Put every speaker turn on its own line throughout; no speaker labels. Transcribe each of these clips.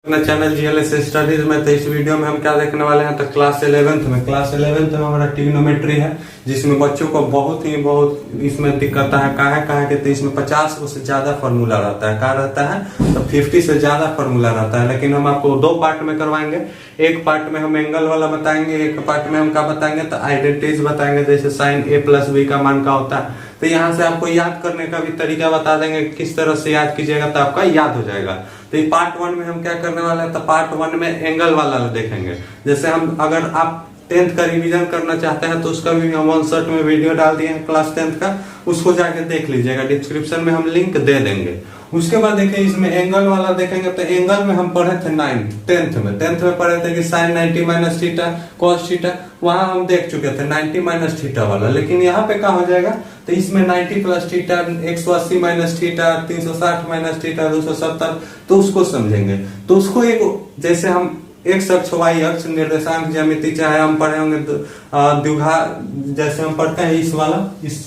अपना channel GLS studies में। तो इस वीडियो में हम क्या देखने वाले हैं, तो क्लास 11th में हमारा ट्रिग्नोमेट्री है, जिसमें बच्चों को बहुत इसमें दिक्कत है। कहा है कि तो इसमें 50 से ज्यादा फॉर्मूला रहता है। क्या रहता है, तो 50 से ज्यादा फॉर्मूला रहता है। लेकिन हम आपको दो पार्ट में करवाएंगे। एक पार्ट में हम एंगल वाला बताएंगे, एक पार्ट में हम क्या बताएंगे, तो आइडेंटिटीज बताएंगे, जैसे साइन a प्लस बी का मान क्या होता है। तो यहाँ से आपको याद करने का भी तरीका बता देंगे, किस तरह से याद कीजिएगा तो आपका याद हो जाएगा। तो पार्ट 1 में हम क्या करने वाले हैं, तो पार्ट 1 में एंगल वाला देखेंगे। जैसे हम अगर आप 10th का रिवीजन करना चाहते हैं तो उसका भी हम 1 शॉट में वीडियो डाल दिए हैं क्लास 10th का, उसको जाके देख लीजिएगा, डिस्क्रिप्शन में हम लिंक दे देंगे। उसके बाद देखिए इसमें एंगल वाला देखेंगे। तो एंगल में हम पढ़े थे 10th में पढ़े थे कि sine 90 minus theta cos theta, वहां हम देख चुके थे 90 माइनस थीटा वाला। लेकिन यहाँ पे क्या हो जाएगा, तो इसमें 90 plus theta, 180 minus theta, 360 minus theta, 270, तो उसको समझेंगे। तो उसको एक, जैसे हम एक्स अक्ष वाई अक्ष निर्देशांक ज्यामिति चाहे हम पढ़े होंगे द्विघात, जैसे हम पढ़ते हैं इस वाला, इस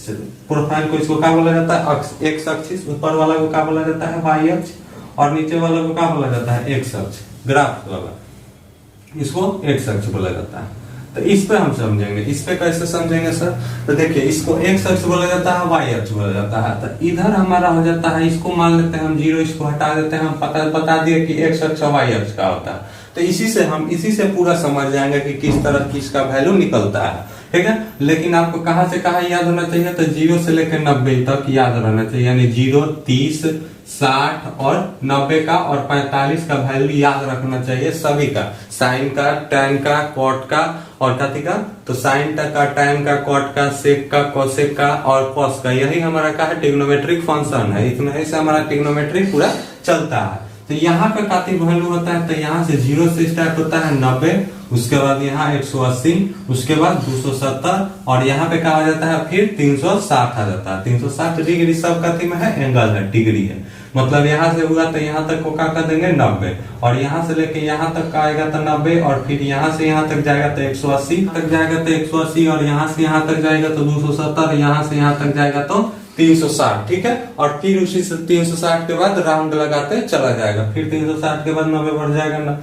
प्रोफाइल को, इसको क्या बोला जाता है, अक्ष, एक्स अक्ष। ऊपर वाला को क्या बोला जाता है, वाई अक्ष, और नीचे वाला को क्या बोला जाता है, एक्स अक्ष। ग्राफ वाला इसको एक्स अक्ष बोला जाता है। तो इस पे हम समझेंगे। इस पे कैसे समझेंगे सर, तो देखिए इसको एक्स अक्ष बोला जाता है, वाई अक्ष बोला जाता है। तो इधर हमारा हो जाता है, इसको मान लेते हैं हम 0, इसको हटा देते हैं, हम बता दिए कि एक्स अक्ष और वाई अक्ष का होता है। तो इसी से पूरा समझ जाएंगे कि किस तरह किसका वैल्यू निकलता है, ठीक है। लेकिन आपको कहां से कहां याद होना चाहिए, तो 0 से लेकर 90 तक याद रहना चाहिए, यानी 0, 30, 60 और 90 का और 45 का वैल्यू याद रखना चाहिए सभी का। साइन का, टैन का, कॉट का और कथी का, तो साइन का, टैन का, कॉट का, सेक का, कोसेक का और कॉस का। यही हमारा क्या है, ट्रिग्नोमेट्रिक फंक्शन है। इतना से हमारा ट्रिग्नोमेट्रिक पूरा चलता है। तो यहाँ पे काफी वैल्यू होता है, तो यहाँ से 0 से स्टार्ट होता है 90, उसके बाद यहाँ 180, उसके बाद 270 और यहाँ पे क्या हो जाता है, फिर 360 आ जाता है। 360 डिग्री सब कथी में है, एंगल है, डिग्री है। मतलब यहाँ से हुआ तो यहाँ तक को क्या कर देंगे, 90, और यहाँ से लेके यहाँ तक का आएगा तो 90, और फिर यहाँ से यहाँ तक जाएगा तो 180 तक जाएगा तो 180, और यहाँ से यहाँ तक जाएगा तो 270, यहाँ से यहाँ तक जाएगा तो 360, ठीक है। और फिर उसी से 360 के बाद राउंड लगाते चला जाएगा, फिर 360 के बाद 90 बढ़ जाएगा ना,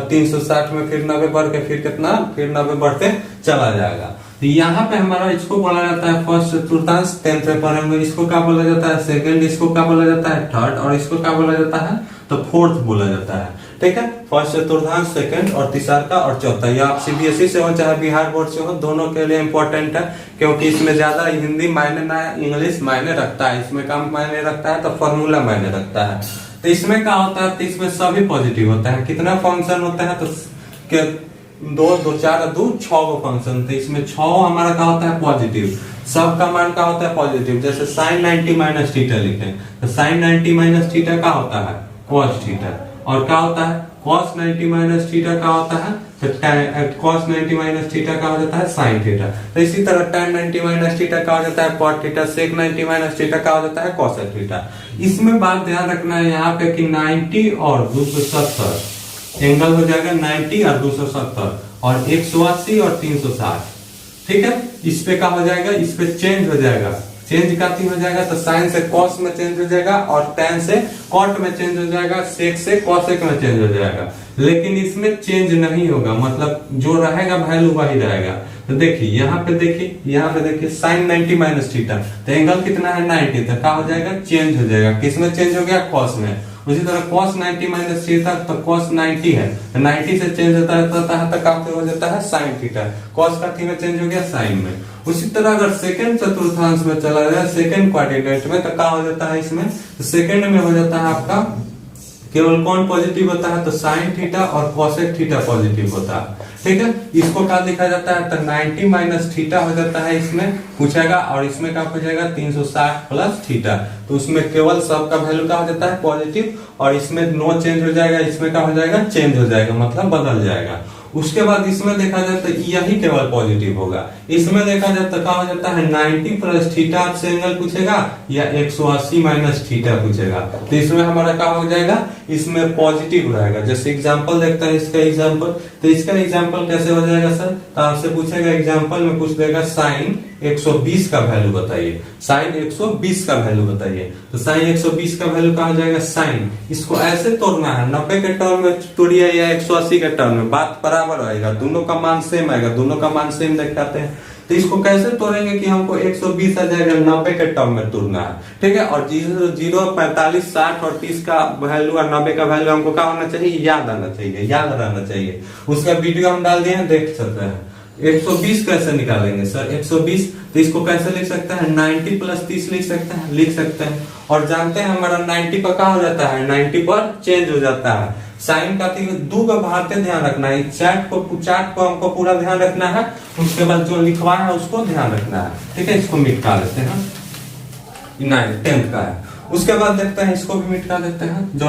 360 में फिर 90 बढ़ के फिर कितना, फिर 90 बढ़ते चला जाएगा। तो यहाँ पे हमारा इसको बोला जाता है फर्स्ट चतुर्थांश, 10th में पढ़ेंगे। इसको क्या बोला जाता है, सेकंड, इसको क्या बोला जाता है, थर्ड, और इसको क्या बोला जाता है, तो फोर्थ बोला जाता है, ठीक है। फर्स्ट चतुर्थांश, सेकंड और तीसरा का और चौथा। या आप सीबीएसई से हो चाहे बिहार बोर्ड से हो, दोनों के लिए इंपॉर्टेंट है, क्योंकि इसमें ज्यादा हिंदी मायने ना, इंग्लिश मायने रखता है। इसमें कम मायने रखता है, तो फॉर्मूला मायने रखता है। तो इसमें क्या होता है, तो इसमें सभी पॉजिटिव होता है। कितना फंक्शन होता है, तो 2, 2, 4, 2, 6 को फंक्शन। तो इसमें 6 हमारा क्या होता है, पॉजिटिव। सब का मान क्या होता है, पॉजिटिव। जैसे साइन 90 माइनस थीटा लिखे, तो साइन 90 माइनस थीटा क्या होता है, कॉस थीटा। और क्या होता है, कॉस 90 माइनस थीटा क्या होता है, तो कॉस 90 माइनस थीटा का हो जाता है साइन थीटा। तो इसी तरह tan 90 माइनस थीटा का हो जाता है कॉट थीटा, सेक 90 माइनस थीटा का हो जाता है कॉसेक थीटा। इसमें बात ध्यान रखना है यहाँ पे कि 90 और 270 एंगल हो जाएगा, 90 और 270 और 180 और 360, ठीक है। इस पे क्या हो जाएगा, इस पे चेंज हो जाएगा। चेंज काती हो जाएगा, तो साइन से कॉस में चेंज हो जाएगा, और टैन से कॉट में चेंज हो जाएगा, सेक से कॉसेक में चेंज हो जाएगा। लेकिन इसमें चेंज नहीं होगा, मतलब जो रहेगा वैल्यू वही रहेगा। तो देखिए यहाँ पे देखिए साइन 90 माइनस थीटा, तो एंगल कितना है, 90, तो क्या हो जाएगा, चेंज हो जाएगा। किसमें चेंज हो गया, कॉस में। उसी तरह cos 90 माइनस थीटा, तो cos 90 है, तो 90 से चेंज होता है तो क्या हो जाता है, साइन थीटा। cos का थीटा चेंज हो गया साइन में। उसी तरह अगर सेकंड चतुर्थांश में चला जाए, सेकंड क्वाड्रेंट में, तो क्या हो जाता है इसमें, तो सेकंड में हो जाता है आपका केवल कौन पॉजिटिव होता है, तो साइन थीटा और कॉसेक थीटा पॉजिटिव होता है, ठीक है। इसको क्या लिखा जाता है, तो 90 माइनस थीटा हो जाता है, इसमें पूछेगा, और इसमें क्या हो जाएगा, 360 प्लस थीटा। तो उसमें केवल सब का वैल्यू क्या हो जाता है, पॉजिटिव, और इसमें नो चेंज हो जाएगा, इसमें क्या हो जाएगा, चेंज हो जाएगा, मतलब बदल जाएगा। उसके बाद इसमें देखा जाए तो यही केवल पॉजिटिव होगा। इसमें देखा जाए तो क्या हो जाता है, 90 प्लस थीटा आपसे एंगल पूछेगा, या 180 माइनस थीटा पूछेगा। तो इसमें हमारा क्या हो जाएगा, इसमें पॉजिटिव रहेगा। जैसे एग्जांपल देखते हैं इसका एग्जांपल, तो इसका एग्जांपल कैसे हो जाएगा सर, तो आपसे पूछेगा एग्जांपल में पूछ देगा साइन 120 का वैल्यू बताइए, साइन 120 का वैल्यू बताइए। तो साइन 120 का वैल्यू कहा जाएगा साइन। इसको ऐसे तोड़ना है, 90 के टर्म में तोड़िए या 180 के टर्म में, बात बराबर आएगा, दोनों का मान सेम आएगा, दोनों का मान सेम दिखाते हैं। तो इसको कैसे तोड़ेंगे कि हमको 120 आ जाएगा 90 के टर्म में तोड़ना है, ठीक है। और 0, 45, 60 और 30 का वैल्यू और 90 का वैल्यू हमको क्या होना चाहिए, याद आना चाहिए, याद रहना चाहिए। उसका वीडियो हम डाल दिए हैं, देख सकते हैं। 120 कैसे निकालेंगे सर, 120 तो इसको कैसे लिख सकते हैं, 90 प्लस 30 लिख सकते हैं। और जानते हैं हमारा 90 पर क्या हो जाता है, 90 पर चेंज हो जाता है। साइन का दो का भारते ध्यान रखना है, चार्ट को हमको पूरा ध्यान रखना है, उसके बाद जो लिखवा है उसको ध्यान रखना है, ठीक है। इसको मिटा लेते हैं, 10th का है। उसके बाद देखते हैं इसको भी मिटा देते हैं, जो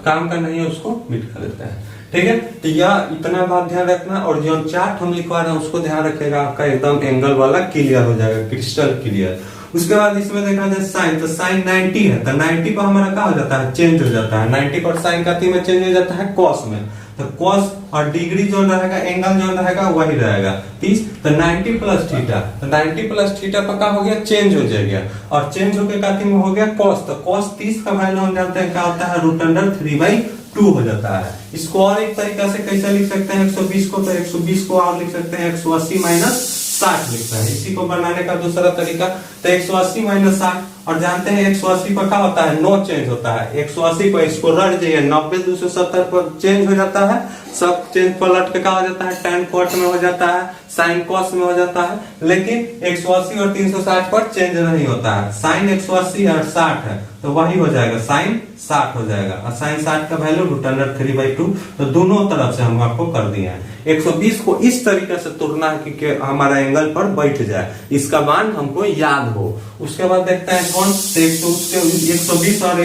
काम का नहीं है उसको मिटा देते हैं, ठीक है। तो यह इतना बात ध्यान रखना। और जो चार्ट हम लिखवा रहे हैं उसको ध्यान रखेगा, आपका एकदम एंगल वाला क्लियर हो जाएगा, क्रिस्टल क्लियर। उसके बाद इसमें देखा जाए साइन, तो साइन 90 है, तो 90 पर हमारा क्या हो जाता है, चेंज हो जाता है। 90 पर साइन का में चेंज हो जाता है कॉस में, तो कॉस और डिग्री जो रहेगा, एंगल जो रहेगा वही रहेगा 30। तो 90 प्लस थीटा, तो 90 प्लस थीटा पर क्या हो गया, चेंज हो जाएगा। और चेंज होकर का में हो गया कॉस, तो कॉस 30 का वैल्यू हम जानते हैं क्या होता है, √3/2 हो जाता है। इसको और एक तरीका से कैसे लिख सकते हैं 120 को, तो 120 को और लिख सकते हैं 180 माइनस 60 लिखता है। इसी को बनाने का दूसरा तरीका, तो 180 माइनस 60। और जानते हैं 180 पर क्या होता है, नो चेंज होता है। 180 पर इसको रट जाइए, 90 270 पर चेंज हो जाता है, सब चेंज पलट के क्या हो जाता है, tan cot में हो जाता है, sin cos में हो जाता है। लेकिन 180 और 360 पर चेंज नहीं होता है। sin 180 और 60 है तो वही हो जाएगा sin 60 हो जाएगा, और sin 60 का वैल्यू √3/2। तो दोनों तरफ से हम आपको कर दिए हैं। 120 को इस तरीके से तोड़ना है कि हमारा एंगल पर बैठ जाए, इसका मान हमको याद हो। उसके बाद देखते हैं कौन, 120 और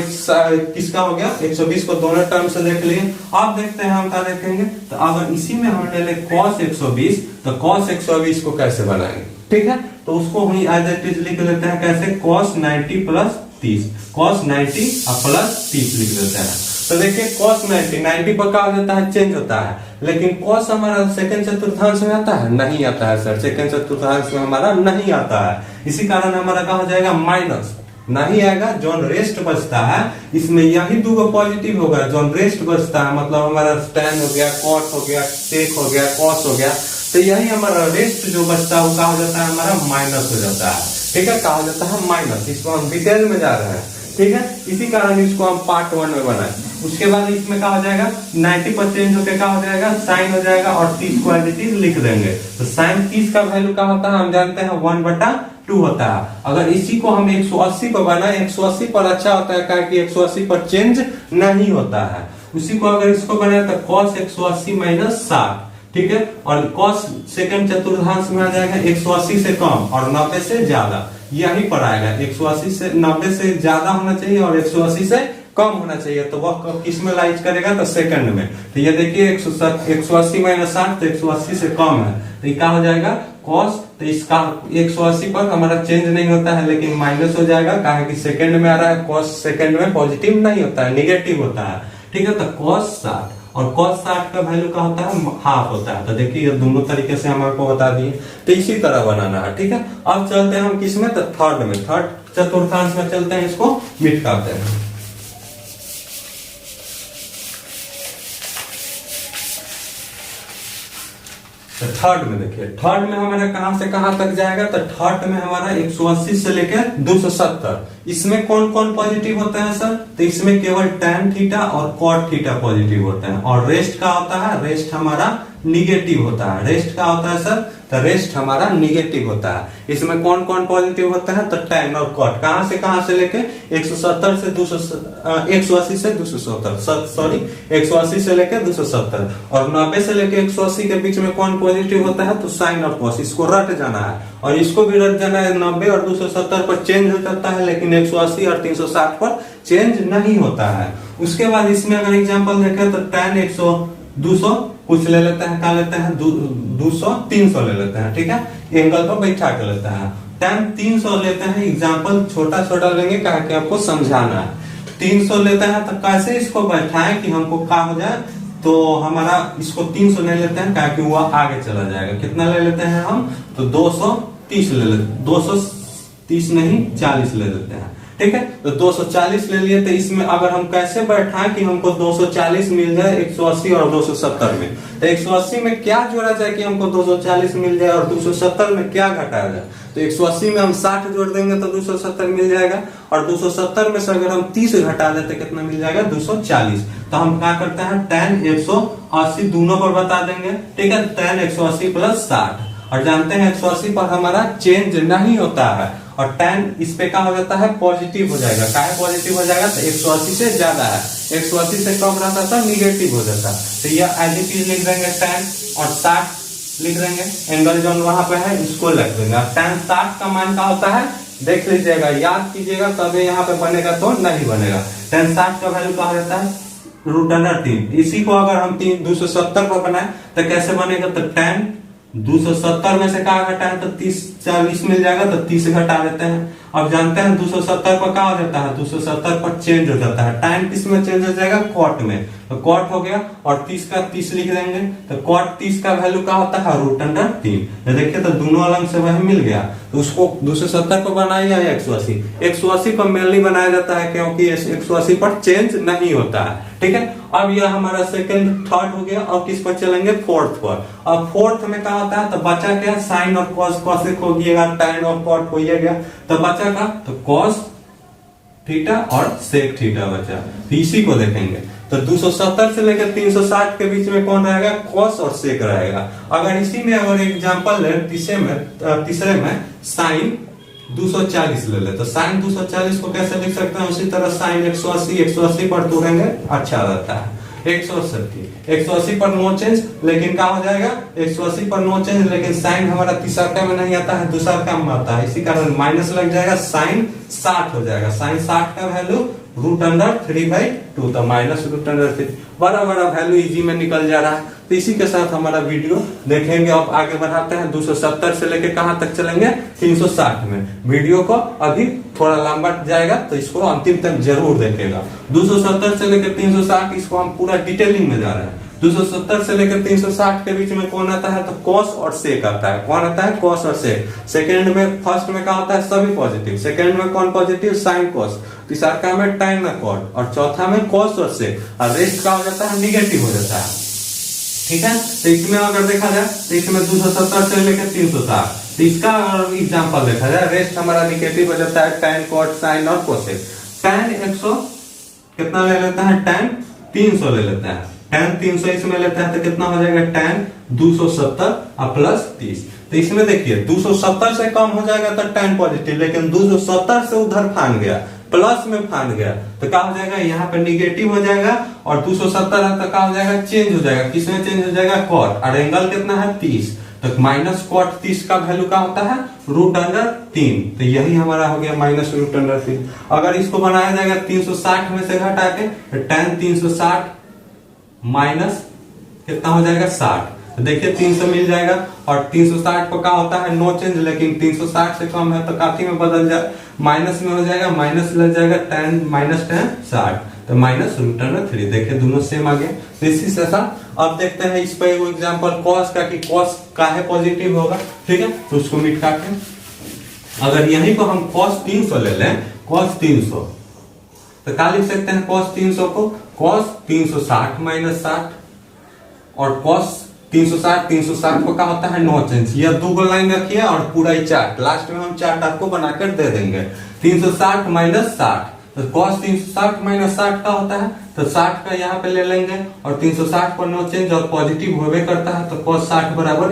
किसका हो गया, 120 को दोनों टर्म से देख लिए। अब देखते हैं हम क्या देखेंगे, तो अगर इसी में हम ले cos 120, तो cos 120 को कैसे बनाएंगे, ठीक है। तो उसको हम एज इट इज लिख लेते हैं, कैसे, cos 90 प्लस 30, cos 90 और प्लस 30 लिख देते हैं। तो देखिए cos 90 पर क्या हो जाता है, चेंज होता है। लेकिन cos हमारा सेकंड चतुर्थांश में आता है, नहीं आता है सर, सेकंड चतुर्थांश में हमारा नहीं आता है। इसी कारण हमारा क्या हो जाएगा, माइनस नहीं आएगा। जो रेस्ट बचता है इसमें यही दो पॉजिटिव होगा, जो रेस्ट बचता है मतलब हमारा tan हो गया, cot हो गया, sec हो गया, cos हो गया, तो यही हमारा रेस्ट जो बचता है वो क्या हो जाता है, हमारा माइनस हो जाता है, ठीक है, कहा जाता है माइनस। इसको हम डिटेल में जा रहे हैं, ठीक है। इसी कारण इसको हम पार्ट 1 में बनाए। उसके बाद इसमें क्या हो जाएगा, 90 पर चेंज होकर क्या हो जाएगा, साइन हो जाएगा, और 30 को एज इट इज लिख देंगे। तो साइन 30 का वैल्यू क्या होता है, हम जानते हैं 1/2 होता है। अगर इसी को हम 180 पर बनाए, 180 पर अच्छा होता है, क्योंकि 180 पर चेंज नहीं होता है। उसी को अगर इसको बनाए तो cos 180 माइनस 60, ठीक है। और cos सेकंड चतुर्थांश में आ जाएगा 180 से कम और 90 से ज्यादा, यही पर आएगा। 180 से 90 से ज्यादा होना चाहिए और 180 से कम होना चाहिए, तो वह किस में लाइज करेगा, तो सेकंड में। तो ये देखिए 180 माइनस 60, तो 180 से कम है, तो ये क्या हो जाएगा cos। तो इसका 180 पर हमारा चेंज नहीं होता है, लेकिन माइनस हो जाएगा, कहा कि सेकंड में आ रहा है, cos सेकंड में पॉजिटिव नहीं होता है, निगेटिव होता है, ठीक है। तो cos 60 और cos 60 का वैल्यू क्या होता है, हाफ होता है। तो देखिए ये दोनों तरीके से हम आपको बता दिए, तो इसी तरह बनाना है, ठीक है। अब चलते हैं हम किस में, तो थर्ड में, थर्ड चतुर्थांश में चलते हैं, इसको मिटाते हैं। तो थर्ड में देखिए, थर्ड में हमारा कहां से कहां तक जाएगा, तो थर्ड में हमारा 180 से लेकर 270। इसमें कौन कौन पॉजिटिव होता है सर, तो इसमें केवल tan थीटा और cot थीटा पॉजिटिव होता है। और रेस्ट का होता है, रेस्ट हमारा निगेटिव होता है। रेस्ट का होता है सर, तो रेस्ट हमारा निगेटिव होता है। इसमें कौन कौन पॉजिटिव होता है, तो tan और cot कहां से लेके 170 से 180 से 270, सॉरी 180 से लेके 270, और 90 से लेके 180 के बीच में कौन पॉजिटिव होता है, तो sin और cos। इसको रट जाना है, और इसको भी रट जाना है। 90 और 270 पर चेंज हो जाता है, लेकिन 180 और 360 पर चेंज नहीं होता है। उसके बाद इसमें अगर एग्जांपल देखें तो tan 200 कुछ ले लेते हैं, क्या लेते हैं 200 300 ले लेते हैं, ठीक है, एंगल पर बैठा के लेते हैं। tan 300 लेते हैं, एग्जांपल छोटा छोटा लेंगे, क्या कि आपको समझाना है। 300 लेते हैं तो कैसे इसको बैठाएं कि हमको क्या हो जाए, तो हमारा इसको 300 ले लेते हैं, क्या कि वो आगे चला जाएगा। कितना ले लेते हैं हम, तो 230 230 ले लेते, 230 नहीं 40 ले लेते हैं, ठीक है। तो 240 ले लिए, तो इसमें अगर हम कैसे बैठाएं कि हमको 240 मिल जाए 180 और 270 में, तो 180 में क्या जोड़ा जाए कि हमको 240 मिल जाए और 270 में क्या घटाया जाए। तो 180 में हम 60 जोड़ देंगे तो 270 मिल जाएगा, और 270 में से अगर हम 30 घटा देते कितना मिल जाएगा 240। तो हम क्या करते हैं tan 180 दोनों पर बता देंगे, ठीक है। tan 180 प्लस 60, और जानते हैं 180 पर हमारा चेंज नहीं होता है, और tan इस पे क्या हो जाता है पॉजिटिव हो जाएगा। क्या है पॉजिटिव हो जाएगा, तो 180 से ज्यादा है, 180 से कम रहता था निगेटिव हो जाता। तो यह एज इट इज लिख देंगे tan, और 60 लिख देंगे, एंगल जो वहां पे है इसको लिख देंगे। tan 60 का मान क्या होता है देख लीजिएगा, याद कीजिएगा, तभी यहाँ पे बनेगा तो नहीं बनेगा। tan 60 का वैल्यू क्या हो जाता है √3। इसी को अगर हम 270 पर बनाए तो कैसे बनेगा, तो tan 270 में से क्या घटाएं तो 30 40 मिल जाएगा, तो 30 घटा देते हैं। अब जानते हैं 270 पर क्या हो जाता है, 270 पर चेंज हो जाता है, टाइम किस में चेंज हो जाएगा कॉट में, तो कॉट हो गया, और 30 का 30 लिख देंगे, तो कॉट 30 का वैल्यू क्या होता है √3। देखिए तो दोनों अलग से वही मिल गया, तो उसको 270 पर बनाइए या 180, 180 पर मेनली बनाया जाता है क्योंकि 180 पर चेंज नहीं होता है, ठीक है। अब यह हमारा सेकंड थर्ड हो गया, और किस पर चलेंगे फोर्थ पर। अब फोर्थ में क्या होता है, तो बचा क्या साइन और कॉस, कॉसेक हो गया, tan और कॉट हो गया, तो बचा का तो कॉस थीटा और सेक थीटा बचा। तो इसी को देखेंगे, तो 270 से लेकर 360 के बीच में कौन रहेगा, कॉस और सेक रहेगा। अगर इसी में अगर एग्जांपल ले तीसरे में साइन 240 ले ले, तो साइन 240 को कैसे लिख सकते हैं, उसी तरह साइन 180 पर तोड़ेंगे अच्छा रहता है। 180 पर नो चेंज, लेकिन क्या हो जाएगा 180 पर नो चेंज, लेकिन साइन हमारा तीसरा में नहीं आता है, दूसरा का में आता है, इसी कारण माइनस लग जाएगा, साइन 60 हो जाएगा। साइन 60 का वैल्यू √3/2, तो माइनस √3 बड़ा बड़ा वैल्यू इजी में निकल जा रहा है। तो इसी के साथ हमारा वीडियो देखेंगे, अब आगे बढ़ाते हैं 270 से लेके कहां तक चलेंगे 360 में। वीडियो को अभी थोड़ा लंबा जाएगा, तो इसको अंतिम तक जरूर देखेगा। 270 से लेकर 360 इसको हम पूरा डिटेलिंग में जा रहे हैं। 270 से लेकर 360 के बीच में कौन आता है, तो कॉस और सेक आता है। कौन आता है, कॉस और सेक। सेकंड में फर्स्ट में क्या होता है, सभी पॉजिटिव। सेकंड में कौन पॉजिटिव, साइन कॉस। तीसरा में tan कॉट, और चौथा में कॉस और सेक, और रेस्ट क्या हो जाता है निगेटिव हो जाता है, ठीक है। तो इसमें अगर देखा जाए तो इसमें 270 से लेकर 360, तो इसका अगर एग्जांपल देखा जाए रेस्ट हमारा निगेटिव हो जाता है, tan कॉट साइन और कोसेक। tan 100 कितना ले लेता है, tan 300 ले लेता है, tan 300 इसमें लेता है तो कितना हो जाएगा tan 270 और प्लस 30। तो इसमें देखिए 270 से कम हो जाएगा तो tan पॉजिटिव, लेकिन 270 से उधर फान गया, प्लस में फान गया, तो क्या हो जाएगा यहाँ पे निगेटिव हो जाएगा, और 270 है तो क्या हो जाएगा चेंज हो जाएगा, किसमें चेंज हो जाएगा कॉट, और एंगल कितना है 30, तो माइनस कॉट 30 का वैल्यू क्या होता है √3। तो यही हमारा हो गया माइनस √3। अगर इसको बनाया जाएगा 360 में से घटा के, तो tan 360 माइनस कितना हो जाएगा 60, तो देखिए 300 मिल जाएगा, और 360 को क्या होता है नो चेंज, लेकिन 360 से कम है तो काफी में बदल जाए, माइनस में हो जाएगा, माइनस लग जाएगा tan -tan 60, तो माइनस √3। देखिए दोनों सेम आ गए। तो इसी से अब देखते हैं इस पे एक एग्जांपल कॉस का, कि कॉस का है पॉजिटिव होगा, ठीक है। तो उसको मिट काटे, अगर यहीं को हम cos 300 ले लें, cos 300 तो क्या लिख सकते हैं cos 300 को, cos 360 -60, और cos 360 को क्या होता है नो चेंज। यह दो लाइन रखिए और पूरा ही चार्ट, लास्ट में हम चार्ट आपको बनाकर दे देंगे। 360 -60, तो cos 360 -60 का होता है, तो 60 का यहाँ पे ले लेंगे, और 360 पर नो चेंज और पॉजिटिव होवे करता है, तो cos 60 बराबर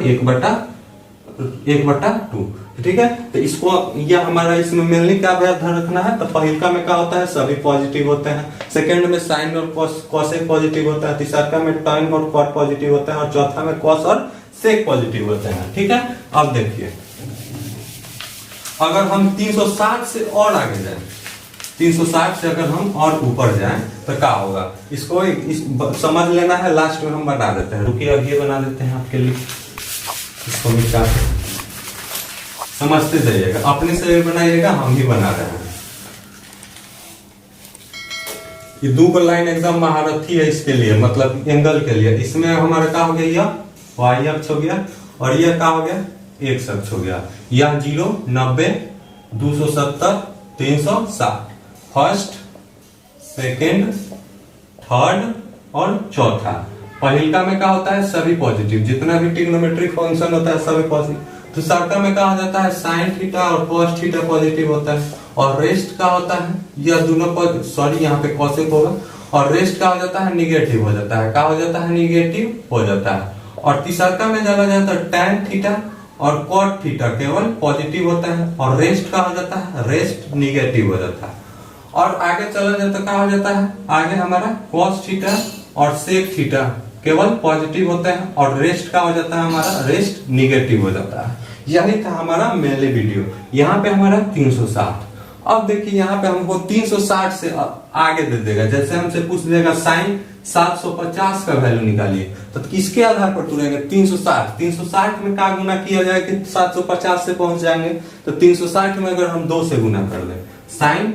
1/2, ठीक है। तो इसको यह हमारा इसमें मेनली क्या ध्यान रखना है, तो पहिलका में क्या होता है सभी पॉजिटिव होते हैं, सेकंड में साइन और कॉसेक पॉजिटिव होता है, तीसरा में tan और कॉट पॉजिटिव होता है, और चौथा में कॉस और सेक पॉजिटिव होते हैं, ठीक है। अब देखिए अगर हम 360 से और आगे जाए, 360 से अगर हम और ऊपर जाएं तो क्या होगा, इसको समझ लेना है, लास्ट में हम बना देते हैं। रुकिए अब ये बना देते हैं आपके लिए, इसको मिटा समझते जाइएगा, अपने से बनाइएगा, हम ही बना रहे हैं। ये दो लाइन एकदम महारथी है इसके लिए, मतलब एंगल के लिए। इसमें हमारा क्या हो गया, यह y अक्ष हो गया, और यह क्या हो गया एक शख्स हो गया। यह 0, 90, 270, 360, फर्स्ट, सेकेंड, थर्ड और चौथा। पहिलका में क्या होता है, सभी पॉजिटिव, जितना भी ट्रिग्नोमेट्रिक फंक्शन होता है सभी पॉजिटिव। दूसरा में कहा जाता है साइन थीटा और कॉस थीटा पॉजिटिव होता है, और रेस्ट का होता है यह दोनों सॉरी यहाँ पे कॉसेक होगा, और रेस्ट का हो जाता है निगेटिव हो जाता है, क्या हो जाता है, निगेटिव हो जाता है। और तीसरा में चला जाता है टैन थीटा और कॉट थीटा केवल पॉजिटिव होता है, और रेस्ट का हो जाता है, रेस्ट निगेटिव हो जाता है। और आगे चला जाता क्या हो जाता है, आगे हमारा कॉस थीटा और सेक थीटा केवल पॉजिटिव होता है, और रेस्ट का हो जाता है हमारा, रेस्ट निगेटिव हो जाता है। यही था हमारा मेनली वीडियो। यहाँ पे हमारा 360। अब देखिए यहाँ पे हमको 360 से आगे दे देगा, जैसे हमसे पूछ देगा साइन 750 का वैल्यू निकालिए, तो किसके आधार पर तुरेंगे, 360। 360 में क्या गुना किया जाए कि 750 से पहुंच जाएंगे, तो 360 में अगर हम 2 से गुना कर दें, साइन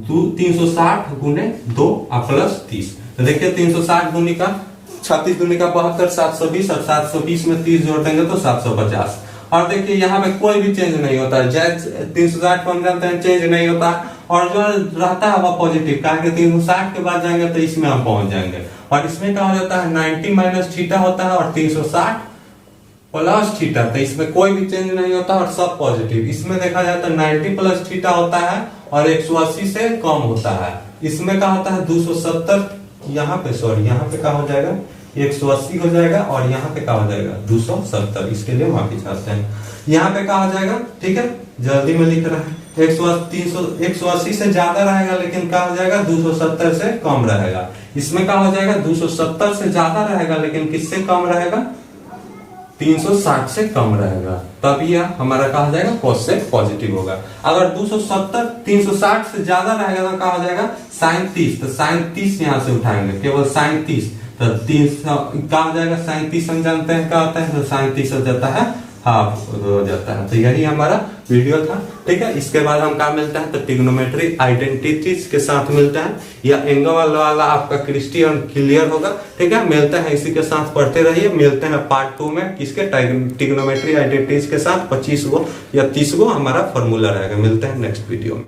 360 गुने 2 प्लस 30, तो देखिए 360 गुनी का 36 दूनी का 72, 720, और 720 में 30 जोड़ देंगे तो 750। और देखिए यहाँ पे कोई भी चेंज नहीं होता है, 360 को हम जानते हैं चेंज नहीं होता, और जो रहता है वह पॉजिटिव, कहा 360 के बाद जाएंगे तो इसमें हम पहुंच जाएंगे। और इसमें क्या हो जाता है 90 माइनस थीटा होता है, और 360 प्लस थीटा, तो इसमें कोई भी चेंज नहीं होता और सब पॉजिटिव। इसमें देखा जाए तो 90 प्लस थीटा होता है और 180 से कम होता है। इसमें क्या होता है 270, यहाँ पे सॉरी यहाँ पे क्या हो जाएगा 180 हो जाएगा, और यहाँ पे क्या हो जाएगा 270, इसके लिए माफी चाहते हैं। यहाँ पे क्या हो जाएगा, ठीक है जल्दी में लिख रहा है 180 से ज्यादा रहेगा, लेकिन क्या हो जाएगा 270 से कम रहेगा। इसमें क्या हो जाएगा 270 से ज्यादा रहेगा, लेकिन किससे कम रहेगा, 360 से कम रहेगा, तब यह हमारा कहा जाएगा कॉस से पॉजिटिव होगा। अगर 270 360 से ज्यादा रहेगा तो क्या हो जाएगा साइन 30, तो साइन 30 यहाँ से उठाएंगे, केवल साइन 30, तो 30 क्या हो जाएगा, साइन 30 हम जानते हैं क्या होता है, तो साइन 30 हो जाता है हाफ हो जाता है। तो यही हमारा वीडियो था, ठीक है। इसके बाद हम क्या मिलता है, तो ट्रिग्नोमेट्री आइडेंटिटीज के साथ मिलता है, या एंगल वाला आपका क्रिस्टियन क्लियर होगा, ठीक है। मिलता है इसी के साथ, पढ़ते रहिए। मिलते हैं पार्ट 2 में, किसके, ट्रिग्नोमेट्री आइडेंटिटीज के साथ 25 गो या 30 गो हमारा फॉर्मूला रहेगा। मिलते हैं नेक्स्ट वीडियो में।